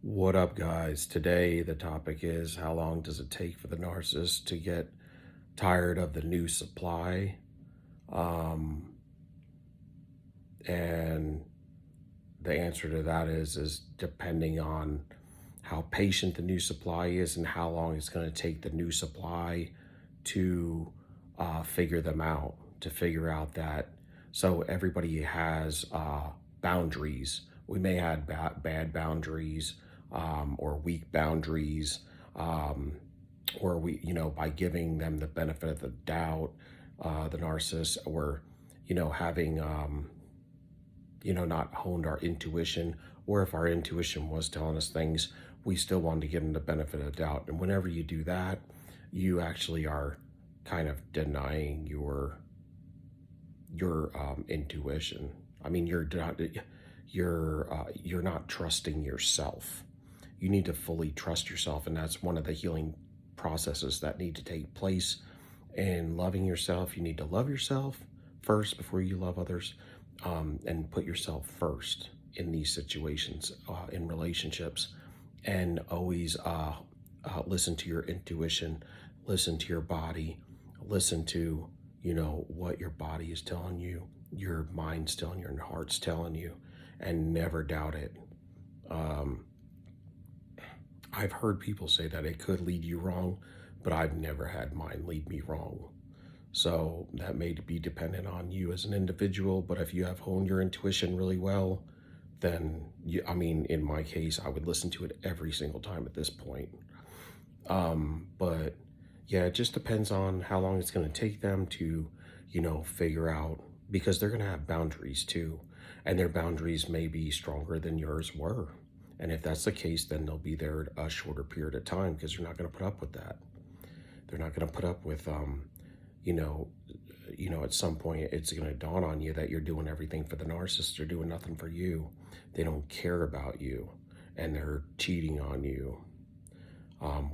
What up, guys? Today, the topic is how long does it take for the narcissist to get tired of the new supply? Um, and the answer to that is depending on how patient the new supply is and how long it's going to take the new supply to figure them out, to figure out that. So everybody has boundaries. We may have bad boundaries or weak boundaries, or by giving them the benefit of the doubt, the narcissist, or, having, not honed our intuition, or if our intuition was telling us things, we still wanted to give them the benefit of the doubt. And whenever you do that, you actually are kind of denying your intuition. I mean, you're not trusting yourself. You need to fully trust yourself, and that's one of the healing processes that need to take place. And loving yourself, you need to love yourself first before you love others, and put yourself first in these situations, in relationships, and always listen to your intuition, listen to your body, listen to what your body is telling you, your mind's telling you, and your heart's telling you, and never doubt it. um, I've heard people say that it could lead you wrong, but I've never had mine lead me wrong. So that may be dependent on you as an individual, but if you have honed your intuition really well, then I mean, in my case, I would listen to it every single time at this point. But yeah, it just depends on how long it's going to take them to, figure out, because they're going to have boundaries too, and their boundaries may be stronger than yours were. And if that's the case, then they'll be there a shorter period of time because they're not going to put up with that. They're not going to put up with, you know, at some point it's going to dawn on you that you're doing everything for the narcissist. They're doing nothing for you. They don't care about you, and they're cheating on you.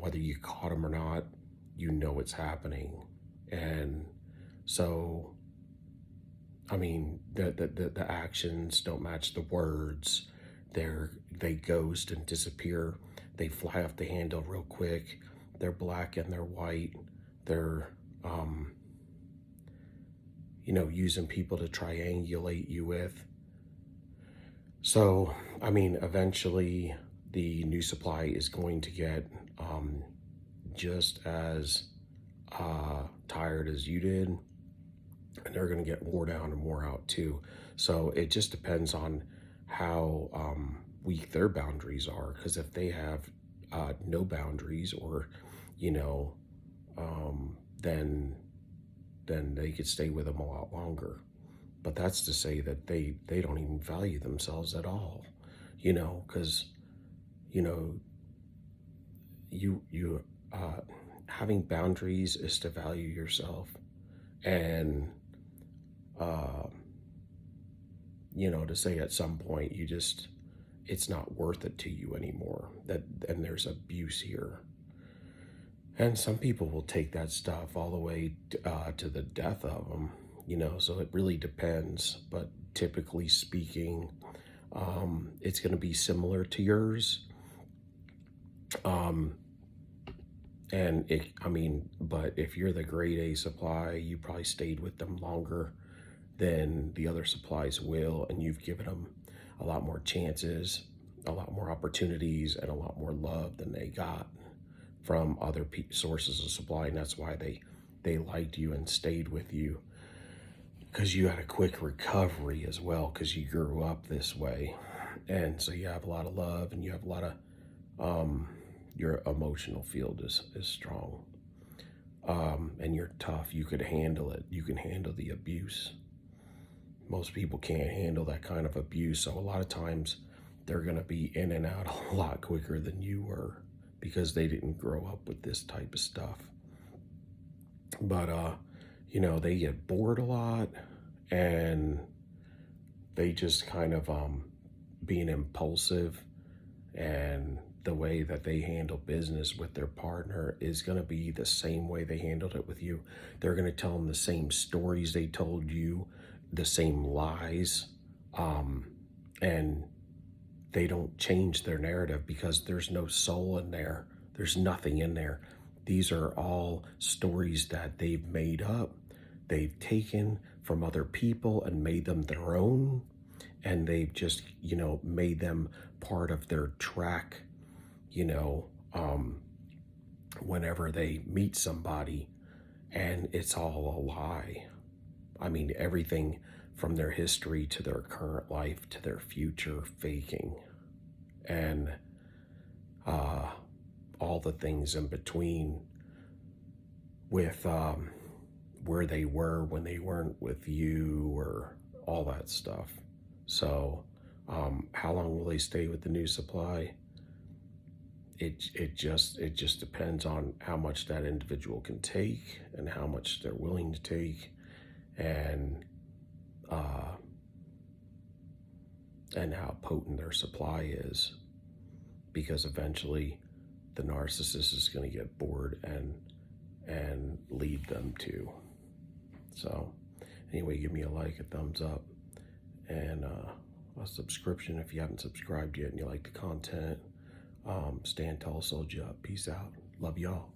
Whether you caught them or not, it's happening. And so, I mean, the actions don't match the words. They ghost and disappear. They fly off the handle real quick. They're black and they're white. They're using people to triangulate you with. So, I mean, eventually the new supply is going to get just as tired as you did, and they're going to get wore down and wore out too. So it just depends on how weak their boundaries are. Because if they have no boundaries, or you know, then they could stay with them a lot longer. But that's to say that they don't even value themselves at all, because you know you having boundaries is to value yourself, and uh, to say at some point it's not worth it to you anymore. And there's abuse here. And some people will take that stuff all the way to the death of them, so it really depends. But typically speaking, it's going to be similar to yours. Um, but if you're the grade A supply, you probably stayed with them longer than the other supplies will, and you've given them a lot more chances, a lot more opportunities, and a lot more love than they got from other sources of supply. And that's why they liked you and stayed with you, because you had a quick recovery as well, because you grew up this way. And so you have a lot of love, and you have a lot of your emotional field is strong, and you're tough. You could handle it. You can handle the abuse. Most people can't handle that kind of abuse, so a lot of times they're going to be in and out a lot quicker than you were, because they didn't grow up with this type of stuff. But they get bored a lot, and they just kind of being impulsive, and the way that they handle business with their partner is going to be the same way they handled it with you. They're going to tell them the same stories they told you, the same lies, and they don't change their narrative because there's no soul in there. There's nothing in there. These are all stories that they've made up. They've taken from other people and made them their own. And they've just, made them part of their track, whenever they meet somebody. And it's all a lie. I mean, everything from their history to their current life to their future faking. And all the things in between with where they were when they weren't with you or all that stuff. So how long will they stay with the new supply? It just depends on how much that individual can take and how much they're willing to take, and how potent their supply is, because eventually the narcissist is going to get bored and leave them too. So anyway, give me a like, a thumbs up, and a subscription if you haven't subscribed yet and you like the content. Stand tall, soldier up. Peace out. Love y'all.